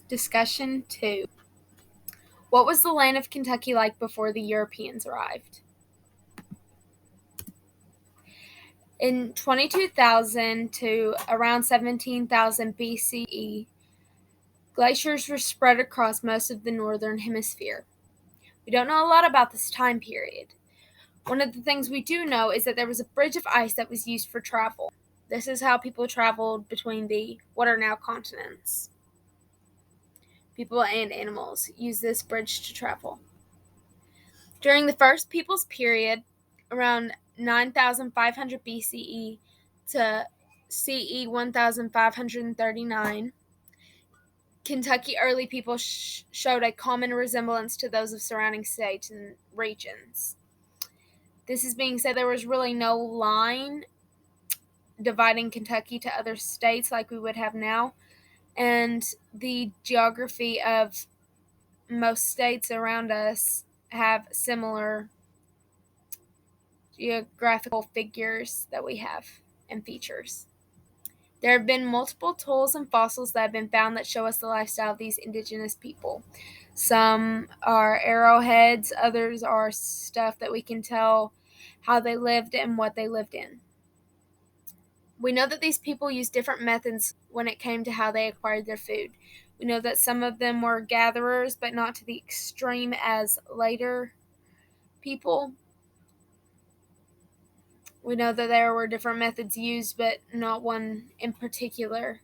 Discussion 2. What was the land of Kentucky like before the Europeans arrived? In 22,000 to around 17,000 BCE, glaciers were spread across most of the northern hemisphere. We don't know a lot about this time period. One of the things we do know is that there was a bridge of ice that was used for travel. This is how people traveled between what are now continents. People and animals use this bridge to travel. During the First Peoples period, around 9,500 BCE to CE 1539, Kentucky early people showed a common resemblance to those of surrounding states and regions. This is being said, there was really no line dividing Kentucky to other states like we would have now, and the geography of most states around us have similar geographical figures that we have and features. There have been multiple tools and fossils that have been found that show us the lifestyle of these indigenous people. Some are arrowheads, others are stuff that we can tell how they lived and what they lived in. We know that these people used different methods when it came to how they acquired their food. We know that some of them were gatherers, but not to the extreme as later people. We know that there were different methods used, but not one in particular.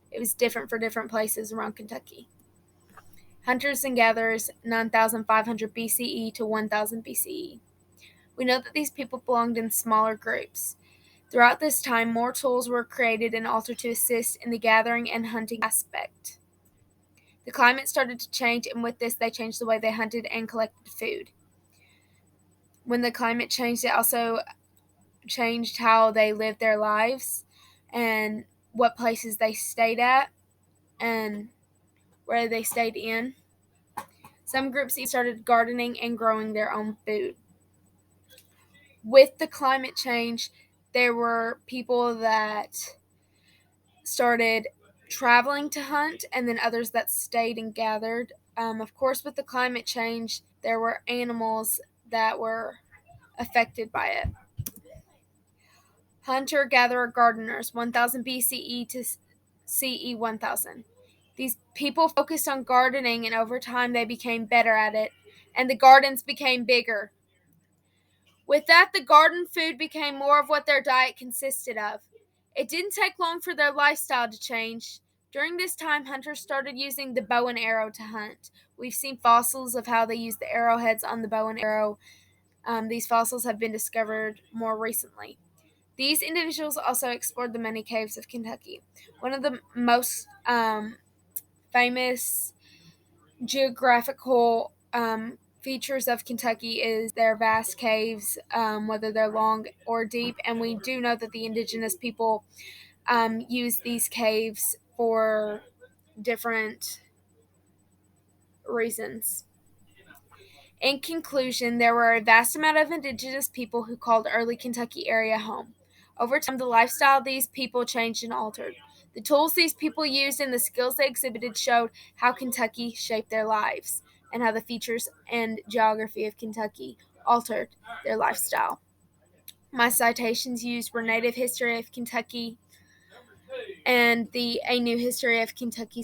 It was different for different places around Kentucky. Hunters and gatherers, 9,500 BCE to 1,000 BCE. We know that these people belonged in smaller groups. Throughout this time, more tools were created and altered to assist in the gathering and hunting aspect. The climate started to change, and with this, they changed the way they hunted and collected food. When the climate changed, it also changed how they lived their lives and what places they stayed at and where they stayed in. Some groups even started gardening and growing their own food. With the climate change, there were people that started traveling to hunt and then others that stayed and gathered. Of course, with the climate change, there were animals that were affected by it. Hunter-gatherer gardeners, 1000 BCE to CE 1000. These people focused on gardening, and over time they became better at it, and the gardens became bigger. With that, the garden food became more of what their diet consisted of. It didn't take long for their lifestyle to change. During this time, hunters started using the bow and arrow to hunt. We've seen fossils of how they used the arrowheads on the bow and arrow. These fossils have been discovered more recently. These individuals also explored the many caves of Kentucky. One of the most famous geographical features of Kentucky is their vast caves, whether they're long or deep, and we do know that the indigenous people use these caves for different reasons. In conclusion, there were a vast amount of indigenous people who called early Kentucky area home. Over time, the lifestyle of these people changed and altered. The tools these people used and the skills they exhibited showed how Kentucky shaped their lives and how the features and geography of Kentucky altered their lifestyle. My citations used were Native History of Kentucky and A New History of Kentucky